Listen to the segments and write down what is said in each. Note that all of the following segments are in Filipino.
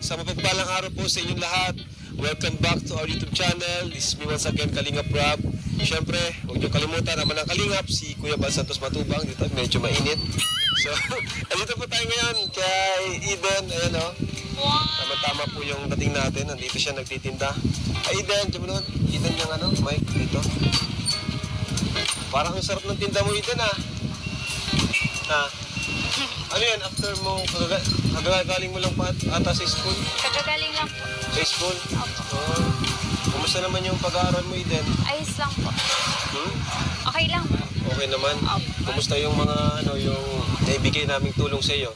Sa mapagpalang araw po sa inyong lahat. Welcome back to our YouTube channel. This is me once again, Kalingap Rob. Siyempre, huwag niyo kalimutan naman ang Kalingap, si Kuya Bal Santos Matubang. Dito medyo mainit. So, andito po tayo ngayon kay Eden. Ayan o. Tama-tama po yung dating natin. Nandito siya nagtitinda. Ay, Eden, diyan mo naman. Eden yung ano, mic dito. Parang ang sarap ng tinda mo, Eden ah. Ha? Ano yan, after mo, kagagaling mo lang pa ata sa school? Kagagaling lang po. Sa school? Opo. Kumusta naman yung pag-aaral mo, Eden? Ayos lang po. Okay lang po. Okay naman? Opo. Kumusta yung mga, yung naibigay naming tulong sa iyo?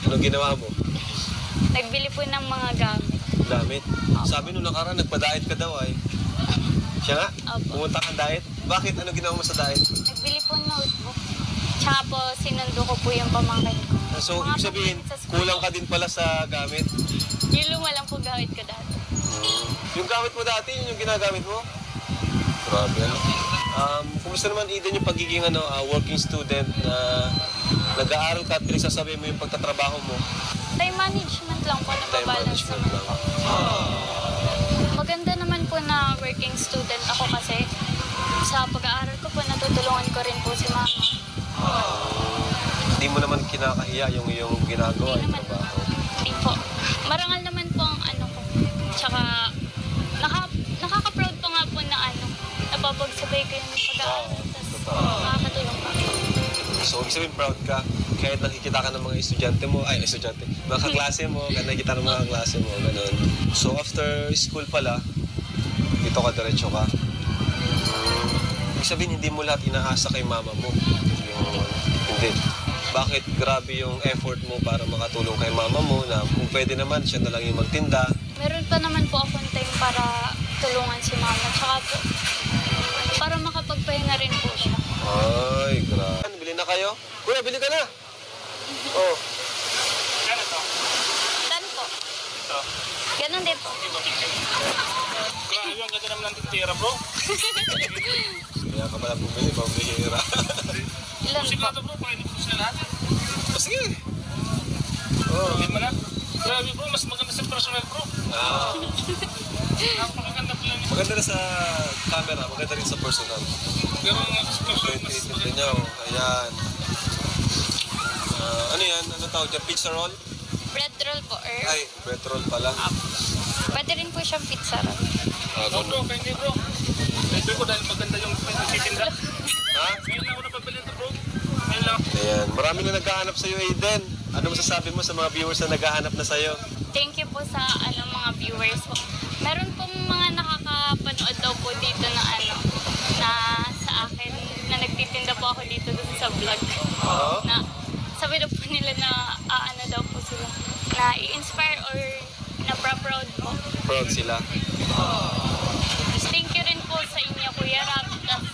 Anong ginawa mo? Nagbili po ng mga gamit. Gamit? Sabi nung nakaraan, nagpa-diet ka daw ay. Siya nga? Opo. Pumunta kang diet? Bakit? Ano ginawa mo sa diet? Nagbili po ng notebook. Tsaka po, sinundo ko po yung pamangkin ko. So, Mga ibig sabihin, pamangkin sa school. kulang ka din pala sa gamit? Yung luma lang po gamit ko dati. Yung gamit mo dati, yun yung ginagamit mo? Grabe, ano? Kumusta naman, Eden, yung pagiging working student na nag-aaral ka at pinagsasabi mo yung pagtatrabaho mo? Time management lang po, Time nababalance management naman lang. po. Maganda naman po na working student ako kasi sa pag-aaral ko po, natutulungan ko rin po si mama. Hindi mo naman kinakahiya yung iyong ginagawa, Hindi yung naman. trabaho. Hindi po. Marangal naman po ang ano ko. Tsaka, nakaka-proud po nga po na napapagsabay ko yung pag-aaral. Tapos, nakakatulong pa. So, ibig sabihin, proud ka. Kahit nakikita ka ng mga estudyante mo, mga kaklase mo, kahit nakikita ng mga klase mo, ganun. So, after school pala, dito ka, diretso ka. Ibig sabihin, hindi mo lahat inaasa kay mama mo. Hindi. Bakit grabe yung effort mo para makatulong kay mama mo na kung pwede naman siya na lang yung magtinda? Meron pa naman po akong time para tulungan si mama. Tsaka po, para makapagpahinga rin po siya. Ay, grabe. Bili na kayo? Kuya, bili ka na! Oh. Kano to? Saan po? Ito. Ganun din po. Grabe, ang ganda naman ng tira, bro. Kaya ka pala bumili, pambihira. Ilan po? Sigurado, bro, pwede po sila lahat. Sige! Oh. Hindi mo na. Grabe, bro, mas maganda sa personal, bro. Napakaganda po yan. Maganda na sa camera, maganda rin sa personal. Pero nga sa personal, mas Ito maganda. niyo, ayan. Ano yan? Ano tawag dyan? Pizza roll? Bread roll po, or Ay, bread roll pala. pwede rin po siyang pizza roll. Oh, bro, kaya hindi, bro. Pwede ko dahil maganda yung nagtitinda. Ha? Ngayon lang ako napabili ito, bro. Ngayon lang. Ayan, marami na naghahanap sa'yo, Aiden. Ano masasabi mo sa mga viewers na naghahanap na sa'yo? Thank you po sa mga viewers po. Meron pong mga nakakapanood daw po dito na na sa akin, na nagtitinda po ako dito sa vlog. Oo? Na sabi daw po nila na daw po sila, na i-inspire or na proud po. Proud sila. Tapos thank you rin po sa inyo, Kuya Rap. Tapos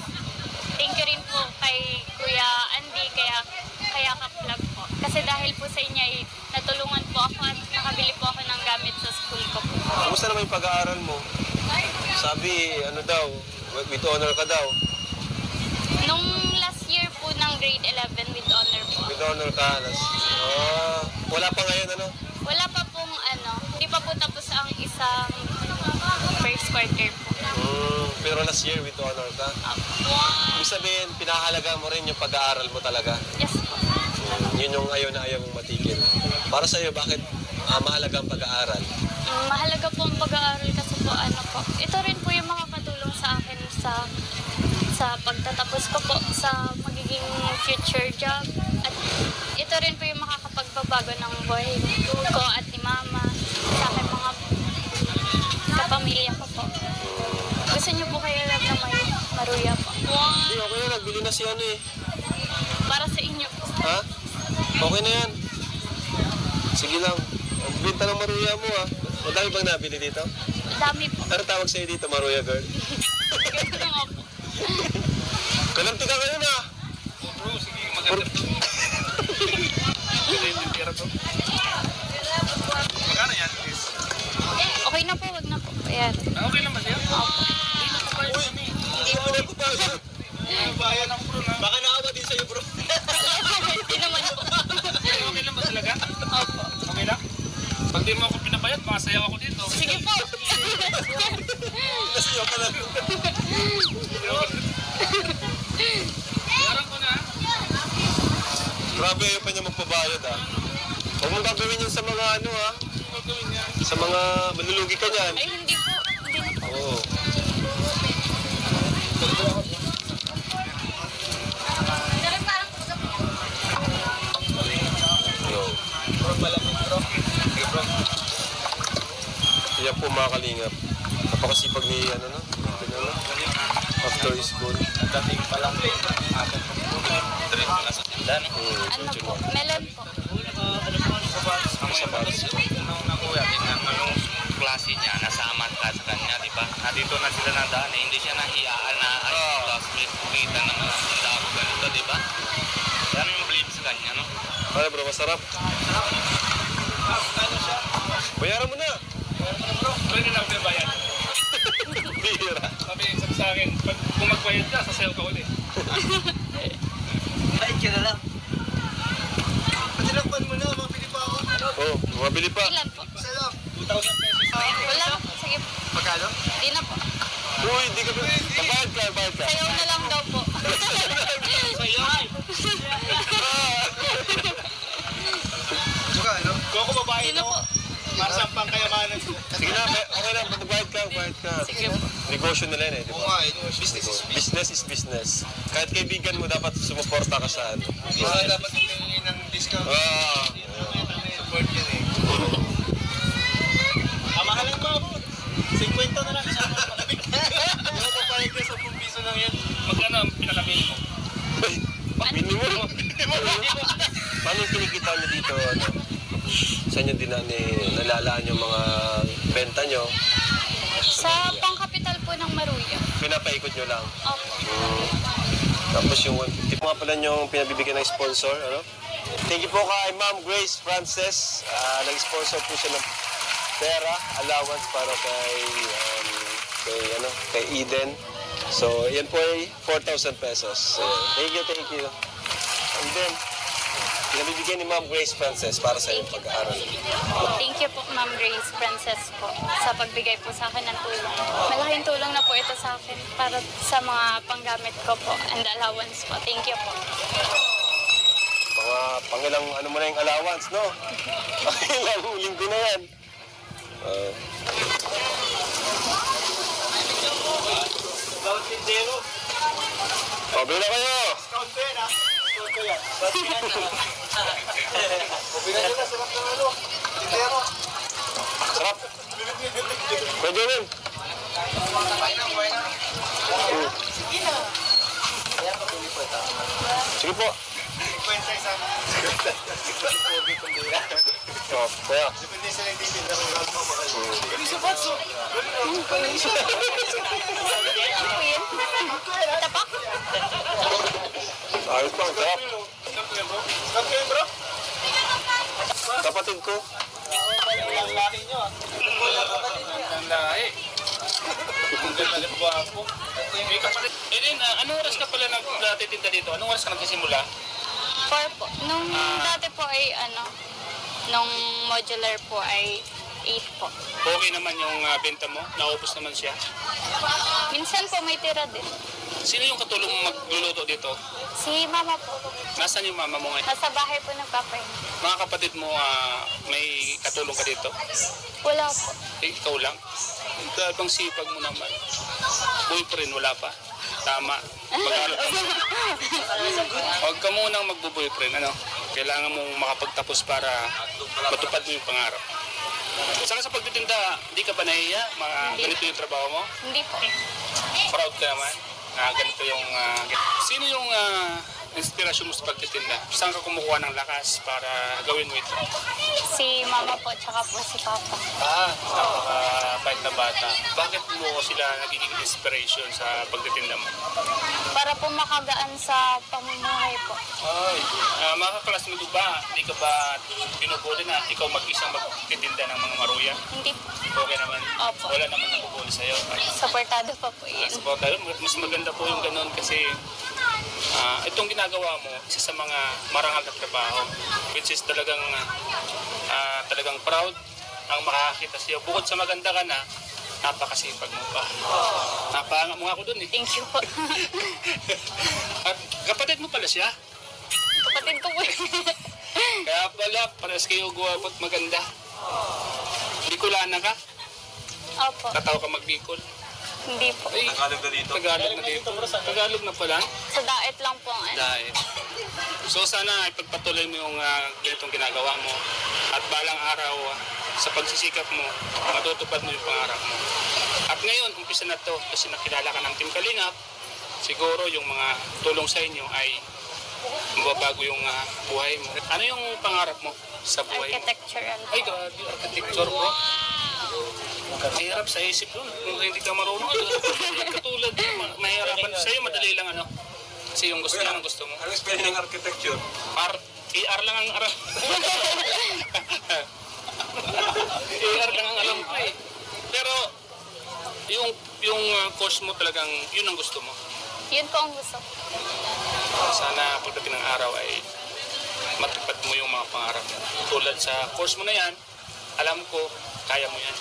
thank you rin po kay Kuya Andy, kaya ka-vlog po. Kasi dahil po sa inyo, natulungan po ako at nakabili po ako ng gamit sa school ko po. Kumusta naman yung pag-aaral mo? Sabi, with honor ka daw. Nung last year po ng grade 11 with honor po. With honor ka. Wala pa ngayon, ano? Wala pa pong hindi pa po tapos ang isang first quarter po. Pero last year, with honor ka. Ibig sabihin, pinahalaga mo rin yung pag-aaral mo talaga. Yes po. Yun yung ayaw na ayaw mong matigil. Para sa'yo, bakit mahalaga ang pag-aaral? Mahalaga po ang pag-aaral kasi po po. Ito rin po yung makakatulong sa akin sa pagtatapos ko po sa magiging future job. At ito rin po yung makakapagbabago ng buhay ko at ni mama sa aking mga kapamilya ko po. Gusto niyo po kayo lang na may maruya po. Hindi, okay na. Nagbili na si Para sa inyo po. Ha? Okay na yan. Sige lang. Benta ng maruya mo, ha? Madami bang nabili dito? Dami po. Ano tawag sa'yo dito, maruya girl? Ganito nga po. Kalamti ka ngayon, ha? Bro, sige, maganda to. Ganda yung tira, bro. Magkano yan, please? Okay na po, wag na po. Ayan. Okay lang ba siya? Hindi na pa Uy! Hindi mo na kupasa. bayan ang bro na. Baka naawa din sa'yo, bro. Hindi naman po. Okay lang ba talaga? Opo. Okay lang? Pag di mo ako pinabayad, sumasayaw ako dito. Sige po. Nasiyaw ka lang. Yaran ko na. Grabe, ayaw pa niya magpabayad ah. Huwag mong gagawin yun sa mga ano ah. Ano gawin niya? Sa mga malulugi ka niyan. Ay, hindi po. Hindi na po. Oo. Yo. Yan po mga kalingap. Napakasipag ni ano no? After school. Dating pa lang din. Diretso na sa tindahan. Ano po? Melon po. Ang mga batas nung nakuha, tingnan mo yung klase niya, nasama ka sa kanya, di ba? Nandito na sila nadaan eh, hindi siya nahiyaan na ay classmate, kita naman ang tanda ako ganito, di ba? Yan yung blame sa kanya, no? Ano bro, masarap. Ano siya? Bayaran mo na. Bro, pwede na bayad. Bira. Sabi sa akin, kung magbayad ka, sasayaw ka ulit. Bayad ka na lang. Patilakpan mo na, mapili pa ako. Oh, mabili pa. Ilan po? Isa lang. 2,000 pesos. Wala. Sige po. Magkano? Hindi na po. Uy, di ka ba? Bayad ka, bayad ka. Sayaw na lang daw po. Magkano? Kung ako babayad Hindi na po. ako, para sa pangkayamanan. Sige na, okay na, magbayad ka, bayad ka. Sige po. Negosyo nila yun eh, di Oo ba? nga, business is business. Business is business. Kahit kaibigan mo, dapat sumuporta ka sa ano. Hindi ka dapat humingi ng discount. Ah, Support yan eh. Amahalan mo ako. 50 na lang. Isang malamig. Hindi mo papayag ka 10 piso lang yan. Magkano ang pinakabili mo? minimum. Paano yung kinikita nyo dito? Ano? Saan nyo nalalaan yung mga benta nyo? Sa pangkapital po ng Maruya. Pinapaikot nyo lang. Opo. Tapos yung 150 nga pala yung pinabibigyan ng sponsor. Ano? Thank you po kay Ma'am Grace Frances. Nag-sponsor po siya ng pera, allowance para kay Eden. So, yan po ay 4,000 pesos. So, thank you. Eden, pinabibigyan ni Ma'am Grace Frances para sa iyong pag-aaral. Thank you po, Ma'am Grace Princess po, sa pagbigay po sa akin ng tulong. Malaking tulong na po ito sa akin para sa mga panggamit ko po and allowance po. Thank you po. Mga pangilang ano mo na yung allowance, no? Pangilang linggo na yan. Bawat tindero. Pabili na kayo! Discount ko yan ha. Discount ko yan. Pabila nyo na, sarap ng ano. Tindero. Sarap! Pwede rin. Sige po. Kwenta isang. Oh, kaya. Depende sa nagtitinda kung gaano mo mahal. Ano po yun? Ito pa? Ayos pa, sarap. Discount ko yan bro. Kapatid ko. Ang laki nyo ah. Ang lahi. Ang ganda ng buwapo. May kapatid. Eden, anong oras ka pala nagtitinda dito? Anong oras ka nagsisimula? 4 po. Nung dati po ay nung modular po ay 8 po. Okay naman yung benta mo? Naubos naman siya? Minsan po may tira din. Sino yung katulong mo magluluto dito? Si mama po. Nasaan yung mama mo ngayon? Nasa bahay po nagpapahinga. Mga kapatid mo, may katulong ka dito? Wala po. Ikaw lang? Dahil bang sipag mo naman? Boyfriend, wala pa? Tama. Huwag ka munang magbo-boyfriend, ano? Kailangan mong makapagtapos para matupad mo yung pangarap. Saka sa pagtitinda, hindi ka ba nahiya? Ganito yung trabaho mo? Hindi po. Proud ka naman na ganito yung... Sino yung inspirasyon mo sa pagtitinda? Saan ka kumukuha ng lakas para gawin mo ito? Si mama po, tsaka po si papa. Napaka-bait na bata. Bakit mo sila nagiging inspiration sa pagtitinda mo? Para po makagaan sa pamumuhay po. Ay, mga kaklasmate mo ba, hindi ka ba binubuli na ikaw mag-isang magtitinda ng mga maruya? Hindi po. Okay naman. Opo. Wala naman nabubuli sa'yo. Supportado pa po yun. Mas maganda po yung ganun kasi itong ginagawa mo, isa sa mga marangal na trabaho, which is talagang proud ang makakakita sa'yo. Bukod sa maganda ka na, napakasipag mo pa. Napahanga mo nga ako dun eh. Thank you po. At kapatid mo pala siya. Kapatid ko po. Kaya pala, pares kayo guwapo at maganda. Bicolana ka? Opo. Tataw ka mag-Bicol. Hindi po. Ay, Tagalog na dito. Tagalog na dito. Tagalog na pala. Sa daet lang po ang ano. Dahil. So sana ipagpatuloy mo yung ganitong ginagawa mo. At balang araw, sa pagsisikap mo, matutupad mo yung pangarap mo. At ngayon, umpisa na to kasi nakilala ka ng Team Kalingap. Siguro yung mga tulong sa inyo ay mababago yung buhay mo. Ano yung pangarap mo sa buhay mo? Architectural. Ay, grabe, architecture bro. Mahirap sa isip yun. Kung hindi ka marunong, katulad, mahirapan sa'yo, madali lang ano. Kasi yung gusto lang, gusto mo. Anong spelling ng architecture? ER lang ang aram. ER lang ang alam ko eh. Pero, yung course mo talagang, yun ang gusto mo. Yun po ang gusto ko. Sana pagdating ng araw ay matupad mo yung mga pangarap mo. Tulad sa course mo na yan, alam ko, kaya mo yan.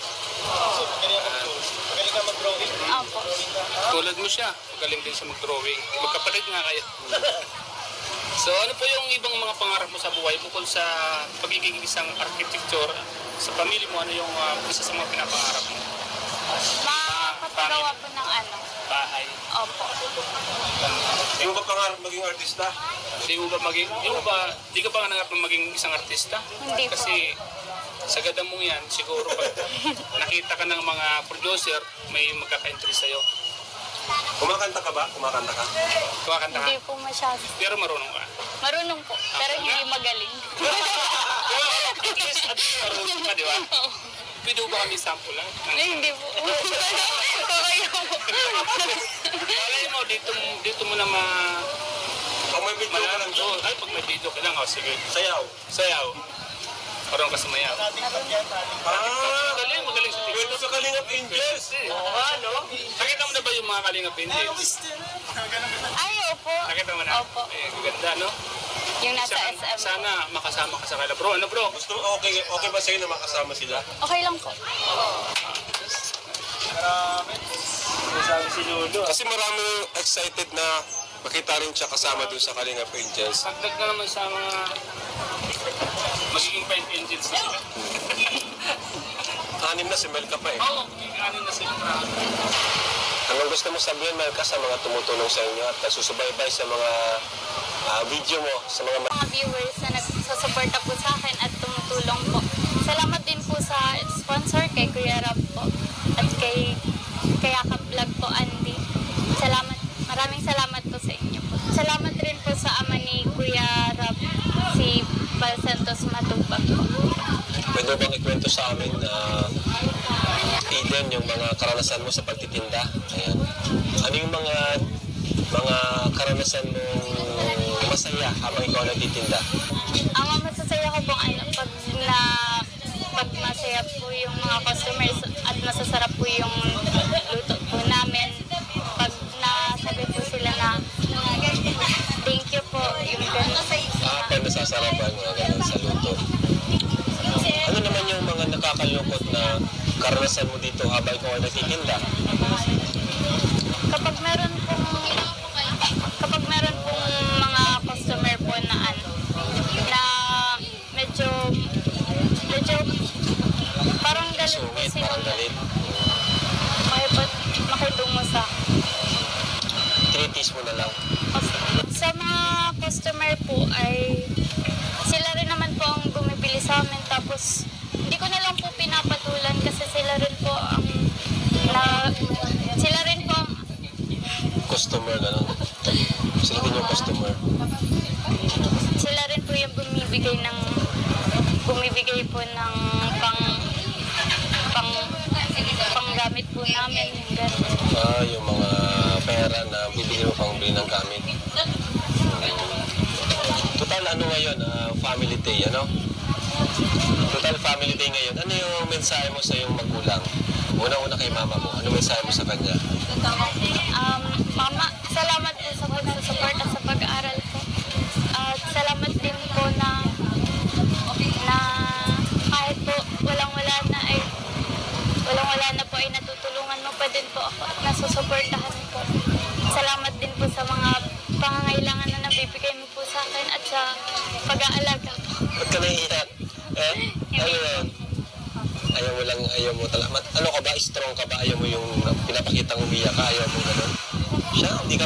Magaling ka mag-drawing. Opo. Tulad mo siya, magaling din siya mag-drawing. Magkapatid nga kayo. So ano po yung ibang mga pangarap mo sa buhay bukod sa pagiging isang architecture? Sa pamilya mo, ano yung isa sa mga pinapangarap mo? Makakapagawa po ng ano. Bahay. Opo. Hindi mo ba pangarap maging artista? Di ka ba nangarap na maging isang artista? Hindi po. Kasi sa ganda mong yan, siguro pag nakita ka ng mga producer, may magkaka-interest sa'yo. Kumakanta ka ba? Kumakanta ka? Kumakanta ka? Hindi po masyado. Pero marunong ka. Marunong po, pero hindi magaling. Pero at least marunong ka, di ba? Pwede ba kami sample lang? Ay, hindi po. Okay po. Malay mo, dito mo na Pag may video ka lang doon. Ay, pag may video ka lang, sige. Sayaw. Sayaw. Parang ka sumayaw. Magaling sa TikTok. Pwede sa Kalingap Angels. Oo nga, no? Nakita mo na ba yung mga Kalingap Angels? Ay, opo. Nakita mo na? Opo. Eh, ganda, no? Yung nasa SM. Sana makasama ka sa kanila. Bro, ano bro? Gusto mo, okay ba sa'yo na makasama sila? Okay lang po. Sabi si Lolo. Kasi marami excited na makita rin siya kasama doon sa Kalingap Angels. Pagdag na naman sa mga magiging 5 engines na sila. Anim na si Melka pa eh. Oo, ano na sila. Anong gusto mo sabihin, Melka, sa mga tumutulong sa inyo at nagsusubaybay sa mga video mo, sa mga... Mga viewers na nagsusuporta po sa akin at tumutulong po. Salamat din po sa sponsor kay Kuya Rob po at kay Yakap Vlog po, Andy. Salamat. Maraming salamat po sa inyo po. Salamat rin po sa ama ni Kuya Rob, si Val Santos Matubag po. Pwede bang ikwento sa amin Eden, yung mga karanasan mo sa pagtitinda? Ayan. Ano yung mga karanasan mo masaya habang ikaw nagtitinda? Ang masasaya ko pong pag masaya po yung mga customers at masasarap po yung luto po namin. Pag nasabi po sila na thank you po, yung gano'n. Pag nasasarapan mga ganun sa luto. Ano naman yung mga nakakalungkot na karanasan mo dito habang ikaw nagtitinda? Kapag meron pong mga customer po na medyo parang galit po Sungit, sila. parang galit. Makitungo sa Tinitis mo na lang. sa mga customer po ay sila rin naman po ang bumibili sa amin, tapos hindi ko na lang po pinapatulan kasi sila rin po ang Customer, gano'n. Sila din yung customer. sila rin po yung bumibigay po ng panggamit po namin, yung gano'n. Yung mga pera na bibigyan mo pang bili ng gamit. Total, ano ngayon? Family Day, ano? Total Family Day ngayon. Ano yung mensahe mo sa iyong magulang? Una-una kay mama mo. Ano mensahe mo sa kanya? Mama, salamat po sa pagsusupport at sa pag-aaral ko. At salamat din po na kahit po walang-wala na din po ako at nasusuportahan po. Salamat din po sa mga pangangailangan na nabibigay mo po sa akin at sa pag-aalaga po. Ba't ka naiiyak? Ano yan? Ayaw mo talaga. Ano ka ba? Strong ka ba? Ayaw mo yung pinapakitang umiyak ka? Ayaw mo gano'n? Siya? Hindi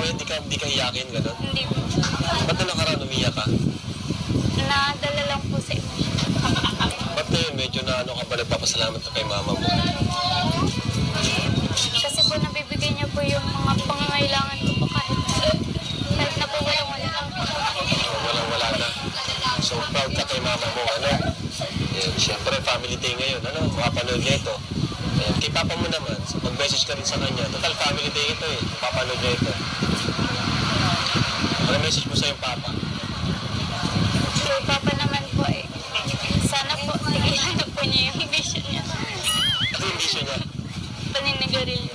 ka iyakin gano'n? Hindi po. Ba't na nakaraan umiyak ka? Nadala lang po sa inyo. Ba't na yun? Medyo na ano ka ba nagpapasalamat ka kay mama mo? Kasi po nabibigay niya po yung mga pangangailangan ko po kahit na po walang-wala lang po. Walang-wala na. So proud ka kay mama mo, ano? Yan, siyempre, family day ngayon, ano? Makapanood niya ito. Ayan, kay papa mo naman, so mag-message ka rin sa kanya. Total, family day ito eh. Papanood niya ito. Ano message mo sa yung papa? Yung papa naman po sana po, tigilan na po niya yung vision niya. Ano yung vision niya? Paninigarilyo.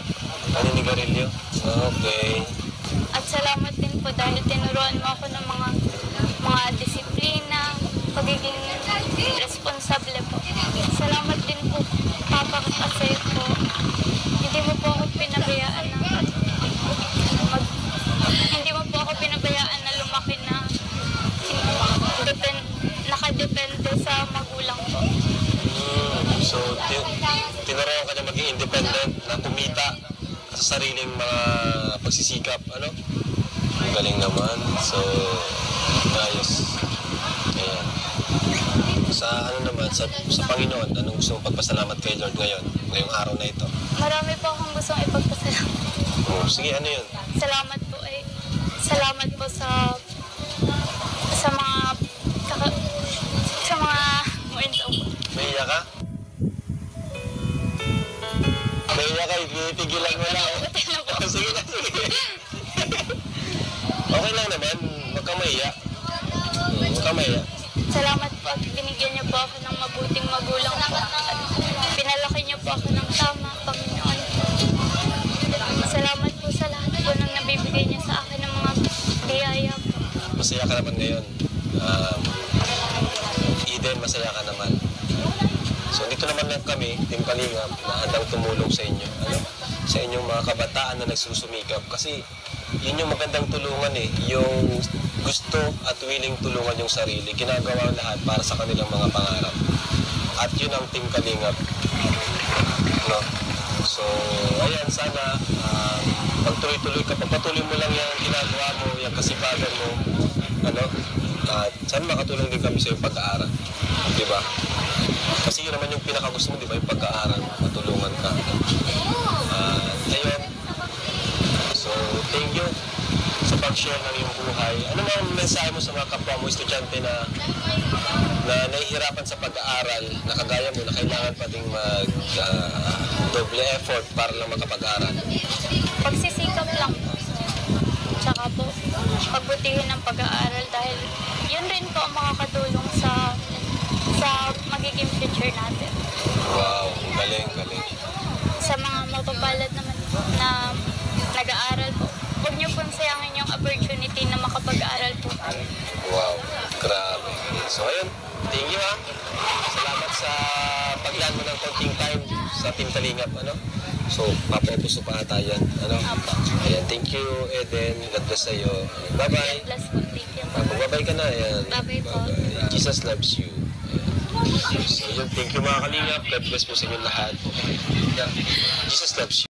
Paninigarilyo? Okay. At salamat din po dahil tinuruan mo ako ng mga disiplina, pagiging responsable po. Salamat din po, Papa, kasi po, hindi mo po ako pinabayaan na lumaki na nakadepende sa magulang ko. So, tinuruan ka na maging independent, na kumita sa sariling mga pagsisikap, ano? Ang galing naman. So, ayos. Ayan. Sa ano naman, sa Panginoon, anong gusto mong pagpasalamat kay Lord ngayong araw na ito? Marami po akong gustong ipagpasalamat. Oh, sige, ano yun? Salamat po sa mga momento po. May iyak ka? May iyak ka, pigilan mo lang. Oh, sige na, sige. Okay lang naman, huwag kang maiyak. Huwag kang maiyak. Salamat po at binigyan niyo po ako ng mabuting magulang po. At pinalaki niyo po ako ng tama, Panginoon. Salamat po sa lahat po ng nabibigay niyo sa akin ng mga biyaya po. Masaya ka naman ngayon. Eden, masaya ka naman. So dito naman lang kami, Team Kalingap, na handang tumulong sa inyo. Ano? Sa inyong mga kabataan na nagsusumikap. Kasi yun yung magandang tulungan eh. Yung gusto at willing tulungan yung sarili. Ginagawa ang lahat para sa kanilang mga pangarap. At yun ang Team Kalingap. No? So, ayan, sana pagtuloy-tuloy ka, pagpatuloy mo lang yung ginagawa mo, yung kasipagan mo, ano? At sana makatulong din kami sa iyong pag-aaral. Di ba? Kasi yun naman yung pinakagusto mo, di ba? Yung pag-aaral, matulungan ka. Ayun. So, thank you sa pag-share ng iyong buhay. Ano ba ang mensahe mo sa mga kapwa mo, estudyante na nahihirapan sa pag-aaral, na kagaya mo, na kailangan pa ding doble effort para lang makapag-aaral? Pagsisikap lang po. Tsaka po, pagbutihin ng pag-aaral dahil yun rin po ang makakatulong sa magiging future natin. Wow, galing, galing. Sa mga mapapalad naman po na nag-aaral po, huwag niyo pong sayangin yung opportunity na makapag-aaral po. Wow, grabe. So ayun, thank you ha. Salamat sa paglaan mo ng konting time sa Team Kalingap, ano? So, papapuso pa ata yan, ano? Ayan, thank you, Eden. God bless sa'yo. Bye-bye. Bless po, thank you. Bye-bye ka na, ayan. Bye-bye po. Bye-bye. Jesus loves you. Ayan. So, yun, thank you mga Kalingap. God bless po sa inyo lahat. Jesus loves you.